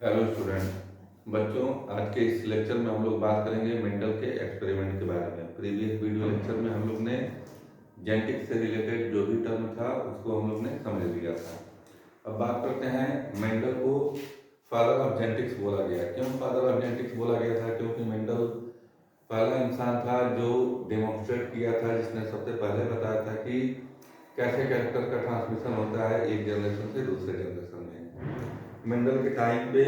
Hello student बच्चों, आज के इस लेक्चर में हम लोग बात करेंगे मेंडल के एक्सपेरिमेंट के बारे में। प्रीवियस वीडियो लेक्चर में हम लोग ने जेनेटिक्स से रिलेटेड जो भी टर्म था उसको हम लोग ने समझ लिया था। अब बात करते हैं, मेंडल को फादर ऑफ जेनेटिक्स बोला गया। क्यों फादर ऑफ जेनेटिक्स बोला गया था? क्योंकि मेंडल पहला इंसान था जो डेमोन्स्ट्रेट किया था, जिसने सबसे पहले बताया था कि कैसे कैरेक्टर का ट्रांसमिशन होता है एक जनरेशन से दूसरे जनरेशन में। मेंडल के टाइम पे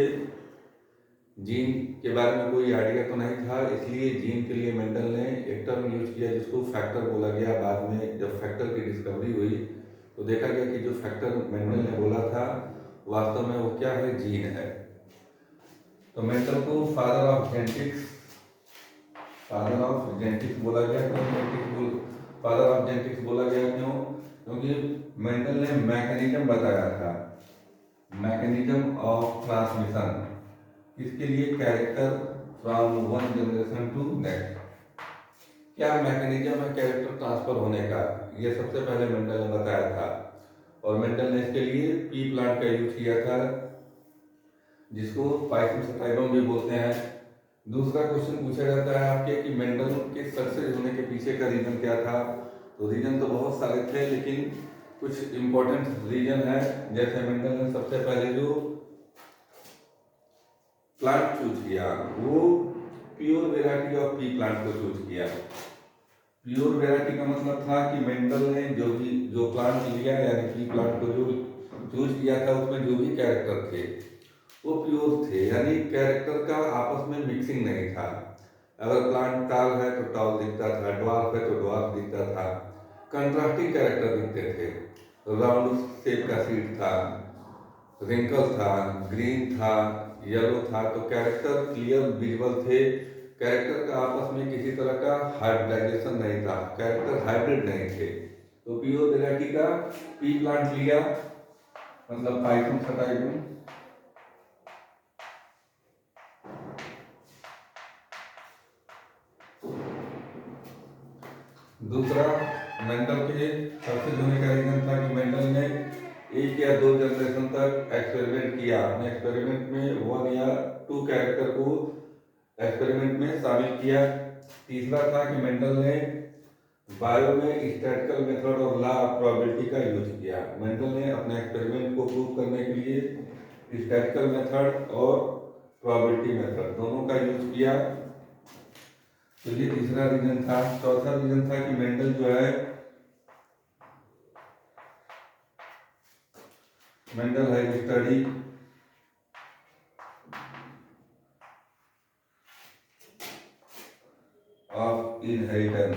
जीन के बारे में कोई आइडिया तो नहीं था, इसलिए जीन के लिए मेंडल ने एक टर्म यूज किया जिसको फैक्टर बोला गया। बाद में जब फैक्टर की डिस्कवरी हुई तो देखा गया कि जो फैक्टर मेंडल ने बोला था वास्तव में वो क्या है, जीन है। तो मेंडल को फादर ऑफ जेनेटिक्स बोला गया। क्यों फादर ऑफ जेनेटिक्स बोला गया? क्यों? क्योंकि मेंडल ने मैकेनिज्म बताया था, मैकेनिज्म ऑफ ट्रांसमिशन। इसके लिए character from one generation to next. क्या मैकेनिज्म है कैरेक्टर ट्रांसफर होने का, ये सबसे पहले मेंडल ने बताया था। और मेंडल ने इसके लिए पी प्लांट का यूज किया था, जिसको पाइथम सटाइबम भी बोलते हैं। दूसरा क्वेश्चन पूछा जाता है आपके कि मेंडल के सक्सेस होने के पीछे का रीजन क्या था। तो रीजन तो बहुत सारे थे, लेकिन कुछ इंपॉर्टेंट रीजन है। जैसे मेंडल ने सबसे पहले जो प्लांट चूज किया वो pure variety of P plant को चूज किया। प्योर वेराइटी का मतलब था कि मेंडल ने जो प्लांट लिया, यानी पी प्लांट को जो चूज किया था, उसमें जो भी कैरेक्टर थे वो प्योर थे, यानी कैरेक्टर का आपस में मिक्सिंग नहीं था। अगर प्लांट टाल है तो टाल दिखता था, ड्वार्फ है तो ड्वार्फ दिखता था, कंट्रास्टिंग कैरेक्टर दिखते थे। राउंड शेप का सीड था, रिंकल था, ग्रीन था, येलो था, तो कैरेक्टर क्लियर विजुअल थे। कैरेक्टर का आपस में किसी तरह का हाइब्रिडाइजेशन नहीं था, कैरेक्टर हाइब्रिड नहीं थे। तो प्योर वेराइटी का पी प्लांट लिया, मतलब पाइथम सटाइगम। दूसरा, मेंडल के सक्सेस होने का रीजन था कि मेंडल ने एक या दो जनरेशन तक एक्सपेरिमेंट किया। अपने एक्सपेरिमेंट में वन या टू कैरेक्टर को एक्सपेरिमेंट में शामिल किया। तीसरा था कि मेंडल ने बायो में स्टैटिकल मेथड और लॉ ऑफ प्रोबेबिलिटी का यूज किया। मेंडल ने अपने एक्सपेरिमेंट को प्रूव करने के लिए स्टैटिकल मेथड और प्रोबेबिलिटी मेथड दोनों का यूज किया। तो ये तीसरा रीजन था। चौथा रीजन था कि मेंडल जो है, मेंडल है study of inheritance.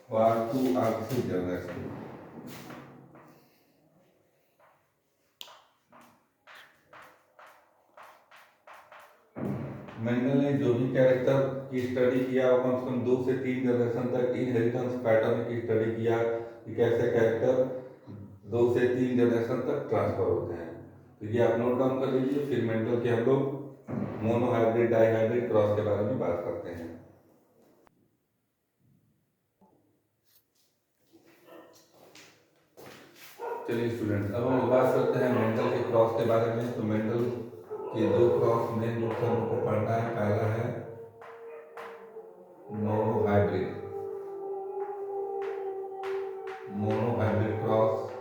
For two oxide generation. Mendel ने जो भी कैरेक्टर की स्टडी किया वो कम से कम 2 से 3 जनरेशन तक इनहेरिटेंस पैटर्न की स्टडी किया कि कैसे कैरेक्टर 2 से 3 जनरेशन तक ट्रांसफर होते हैं। तो ये आप नोट डाउन कर लीजिए। फिर मेंडल के हम लोग मोनोहाइब्रिड डाइहाइब्रिड क्रॉस के बारे में बात करते हैं। चलिए स्टूडेंट, अब हम बात करते हैं मेंडल के क्रॉस के बारे में। तो मेंडल के दो क्रॉस मेन रूप से हमको पढ़ना है। पहला है मोनोहाइब्रिड, मोनोहाइब्रिड क्रॉस,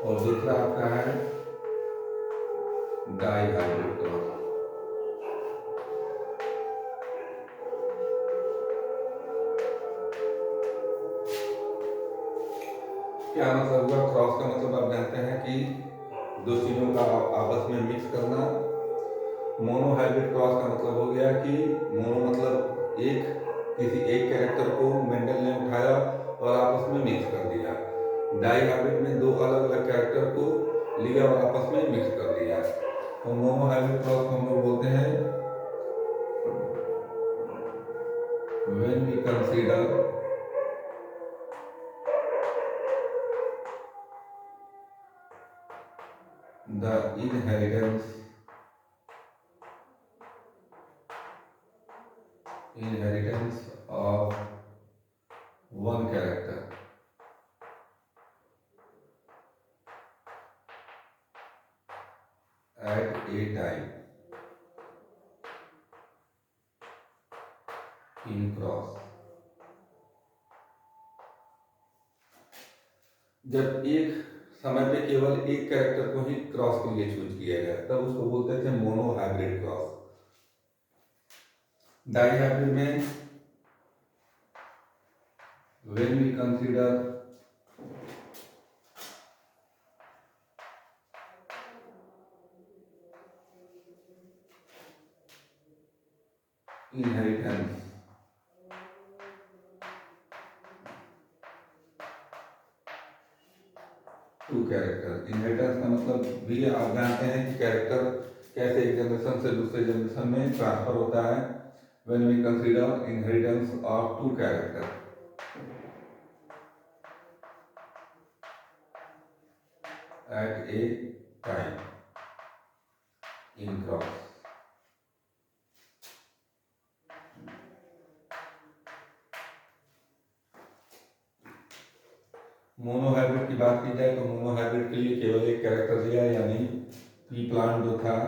और दूसरा आपका है डाइहाइब्रिड क्रॉस। क्या मतलब हुआ क्रॉस का? मतलब आप जानते हैं कि दो चीजों का आपस में मिक्स करना। मोनोहाइब्रिड क्रॉस का मतलब हो गया कि मोनो मतलब किसी एक कैरेक्टर को मेंडल ने उठाया और आपस में मिक्स कर दिया। डाइहाइब्रिड में दो अलग अलग कैरेक्टर को लिया और आपस में मिक्स कर दिया। तो मोनोहाइब्रिड क्रॉस को हम लोग बोलते हैं, when we consider the inheritance inheritance of one character at a time in cross। जब एक समय पे केवल एक कैरेक्टर को ही क्रॉस के लिए चूज किया गया तब उसको बोलते थे monohybrid cross. Dihybrid में when we consider inheritance two character, inheritance का मतलब भी आप जानते हैं कि कैरेक्टर कैसे एक जनरेशन से दूसरे जनरेशन में ट्रांसफर होता है। when we consider inheritance of two character at a time in cross। Mono hybrid की बात की जाए तो मोनो हाइब्रिड के लिए केवल एक कैरेक्टर दिया, यानी पी प्लांट जो था,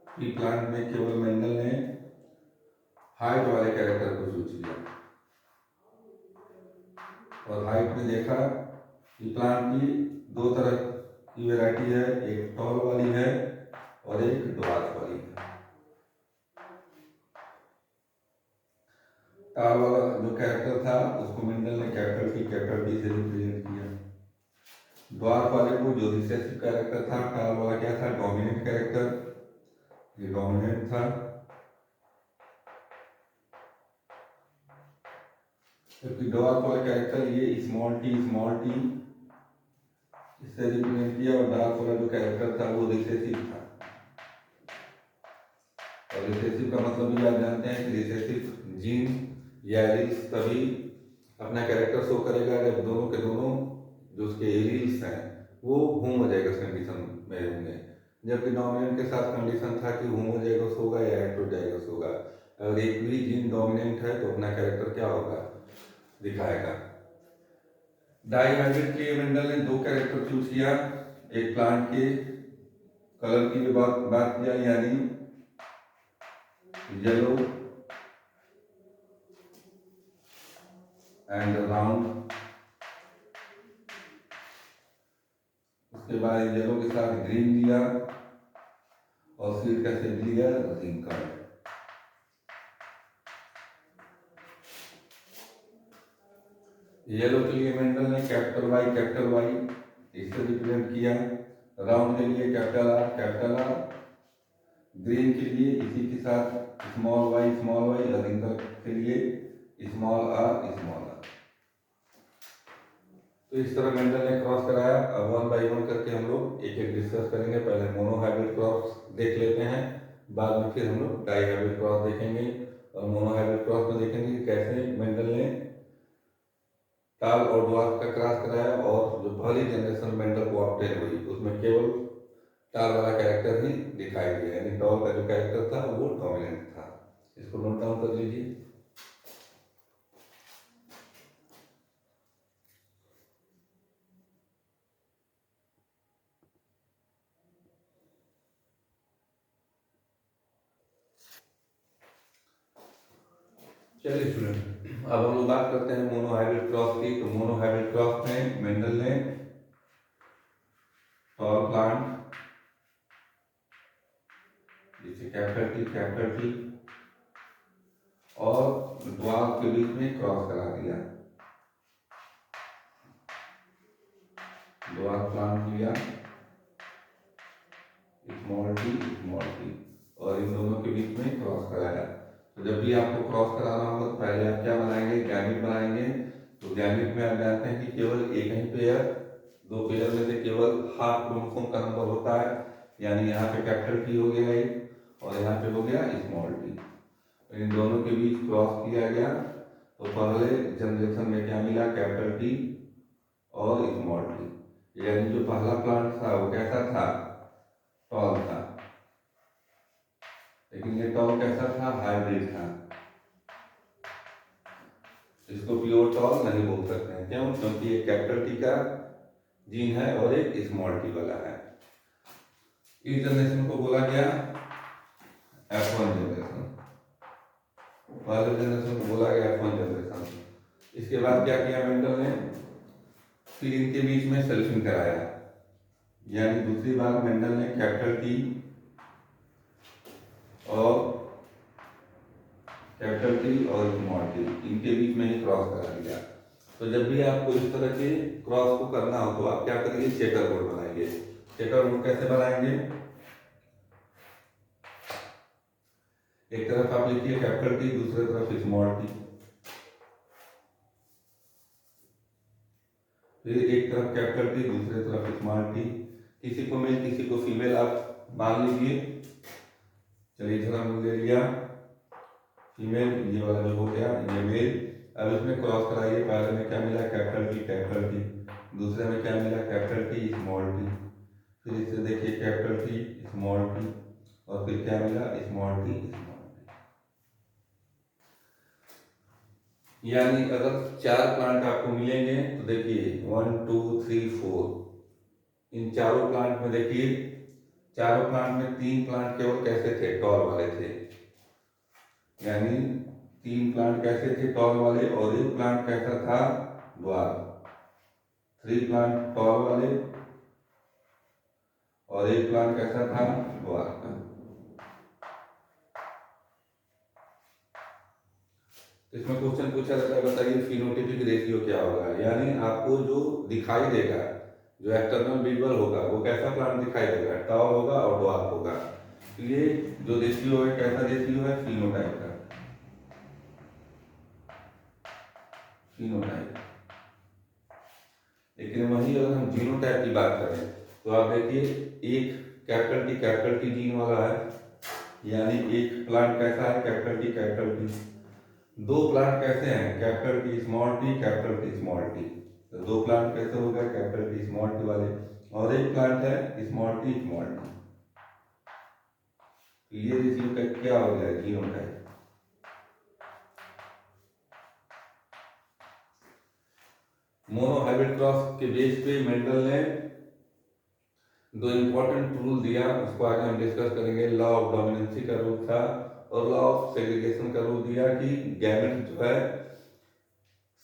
पी प्लांट में केवल मेंडल ने हाइट वाले कैरेक्टर को चूज किया और हाइट में देखा कि प्लांट की दो तरह की वैरायटी है, एक टॉल वाली है और एक ड्वार्फ वाली है। टॉल वाला जो कैरेक्टर था उसको मेंडल ने कैपिटल टी से रिप्रेजेंट किया। ड्वार्फ वाले को जो रिसेसिव कैरेक्टर था, टॉल वाला क्या था, डोमिनेंट कैरेक्टर, ये डोमिनेंट था, क्योंकि ड्वार्फ वाला कैरेक्टर ये स्मॉल टी इससे रिप्रेजेंट किया और डार्क वाला जो कैरेक्टर था वो रिसेसिव था। और रिसेसिव का मतलब भी आप जानते हैं कि रिसेसिव जीन या एलील्स तभी अपना कैरेक्टर शो करेगा जब दोनों के दोनों जो उसके एलील्स हैं वो होमोजाइगस कंडीशन में होंगे, जबकि डोमिनेंट के साथ कंडीशन था कि होमोजाइगस होगा या हेटेरोजाइगस होगा। अगर एक भी जीन डोमिनेंट है तो अपना कैरेक्टर क्या होगा, दिखाएगा। डाई हाइब्रिड के लिए मेंडल ने दो कैरेक्टर चूज किया, एक प्लांट के कलर की भी बात किया, यानी येलो एंड राउंड, उसके बाद येलो के साथ ग्रीन लिया और सीड का शेप लिया रिंकल। येलो के लिए मेंडल ने कैपिटल वाई इससे रिप्रेजेंट किया, राउंड के लिए कैपिटल आर, ग्रीन के लिए इसी के साथ स्मॉल वाई और रिंकल के लिए स्मॉल आर। तो इस तरह मेंडल ने क्रॉस कराया। अब वन बाई वन करके हम लोग एक एक डिस्कस करेंगे। पहले मोनो हाइब्रिड क्रॉस देख लेते हैं, बाद में फिर हम लोग डाई हाइब्रिड क्रॉस देखेंगे और मोनो हाइब्रिड क्रॉस में देखेंगे कैसे मेंडल ने टाल और ड्वार्फ का क्रॉस कराया और जो पहली जनरेशन मेंडल को ऑब्टेन हुई उसमें केवल टाल वाला कैरेक्टर ही दिखाई दिया, यानी टॉल का जो कैरेक्टर था वो डोमिनेंट था। इसको नोट डाउन कर लीजिए। चलिए स्टूडेंट, अब हम लोग बात करते हैं मोनो हाइब्रिड क्रॉस की। तो मोनो हाइब्रिड क्रॉस में मेंडल ने टॉल प्लांट जिसे कैपिटल टी और ड्वार्फ के बीच में क्रॉस करा दिया। ड्वार्फ प्लांट लिया स्मॉल टी और इन दोनों के बीच में क्रॉस कराया। तो जब भी आपको क्रॉस कराना होगा तो पहले आप क्या बनाएंगे, गैमेट बनाएंगे। तो गैमेट में आप जानते हैं कि केवल एक ही पेयर, दो पेयर में से केवल हाफ क्रोमोसोम का नंबर होता है, यानी यहाँ पे कैपिटल टी हो गया एक और यहाँ पे हो गया स्मॉल टी। इन दोनों के बीच क्रॉस किया गया तो पहले जनरेशन में क्या मिला, कैपिटल टी और स्मॉल टी, यानी जो पहला प्लांट था वो कैसा था, टॉल था। लेकिन ये टॉल कैसा था, हाइब्रिड था। इसको प्योर टॉल नहीं बोल सकते हैं, क्यों? क्योंकि ये कैपिटल टी का जीन है और एक स्मॉल टी वाला है। इस जनरेशन को बोला गया F1 जनरेशन, पहले जनरेशन को बोला गया F1 जनरेशन। इसके बाद क्या किया मेंडल ने, फिर इनके बीच में सेल्फिंग कराया, यानी दूसरी बार मेंडल ने कैपिटल टी और स्मॉल टी इनके बीच में ही क्रॉस करा दिया। तो जब भी आपको इस तरह के क्रॉस को करना हो तो आप क्या करिए, चेकर बोर्ड बनाइए। चेकर बोर्ड कैसे बनाएंगे, एक तरफ आप लिखिए कैपिटल टी, दूसरी तरफ स्मॉल टी, फिर एक तरफ कैपिटल टी, दूसरी तरफ स्मॉल टी। किसी को मेल किसी को फीमेल आप मान लीजिए। चलिए इधर हमने ले लिया फीमेल, ये वाला जो हो गया ये मेल। अब इसमें क्रॉस कराइए, पहले में क्या मिला, कैपिटल टी, दूसरे में क्या मिला, कैपिटल टी स्मॉल टी, फिर इससे देखिए कैपिटल टी स्मॉल टी, और फिर क्या मिला, स्मॉल टी स्मॉल टी। यानी अगर 4 प्लांट आपको मिलेंगे तो देखिए 1 2 3 4, इन चारों प्लांट में देखिए, चारों प्लांट में 3 प्लांट केवल कैसे थे, टॉल वाले थे। यानी 3 प्लांट कैसे थे, टॉल वाले, और एक प्लांट कैसा था, ड्वार्फ। 3 प्लांट टॉल वाले और एक प्लांट कैसा था, ड्वार्फ का। इसमें क्वेश्चन पूछा जाता है, बताइए फिनोटाइपिक रेशियो क्या होगा। यानी आपको जो दिखाई देगा, जो एक्सटर्नल विजुअल होगा, वो कैसा प्लांट दिखाई देगा, टॉल होगा और ड्वार्फ होगा। तो ये जो रेशियो है, कैसा रेशियो है, फिनोटाइप का, फिनोटाइप। लेकिन वही अगर हम जीनोटाइप की बात करें तो आप देखिए, एक कैपिटल टी जीन वाला है, यानी एक प्लांट कैसा है, कैपिटल टी। 2 प्लांट कैसे हैं, कैपिटल टी स्मॉल टी। तो 2 प्लांट कैसे हो गए, कैपिटल टी स्मॉल टी वाले, और एक प्लांट है स्मॉल टी। ये रेशियो का क्या हो गया, जीनोटाइप। मोनो हाइब्रिड क्रॉस के बेस पे मेंडल ने 2 इंपॉर्टेंट रूल दिया, उसको आगे हम डिस्कस करेंगे। लॉ ऑफ डोमिनेंसी का रूल था और लॉ ऑफ सेग्रीगेशन का रूल दिया कि गैमेट जो है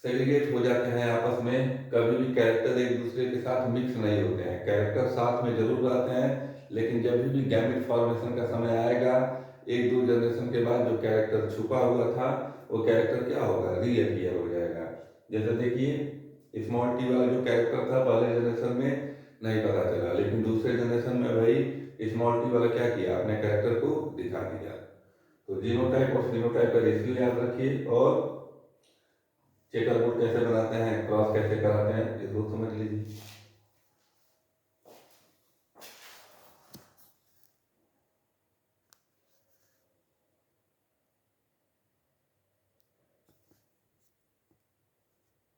सेग्रीगेट हो जाते हैं आपस में, कभी भी कैरेक्टर एक दूसरे के साथ मिक्स नहीं होते हैं। कैरेक्टर साथ में जरूर रहते हैं, लेकिन जब भी गैमेट फॉर्मेशन का समय आएगा, 1-2 जनरेशन के बाद जो कैरेक्टर छुपा हुआ था वो कैरेक्टर क्या होगा, रीअपियर हो जाएगा। जैसे देखिए स्मॉल टी वाला जो कैरेक्टर था पहले जनरेशन में नहीं पता चला, लेकिन दूसरे जनरेशन में वही स्मॉल टी वाला क्या किया, अपने कैरेक्टर को दिखा दिया। तो जीनोटाइप और फिनोटाइप का रेशियो याद रखिए, और चेकर बोर्ड कैसे बनाते हैं, क्रॉस कैसे कराते हैं, इसको समझ लीजिए।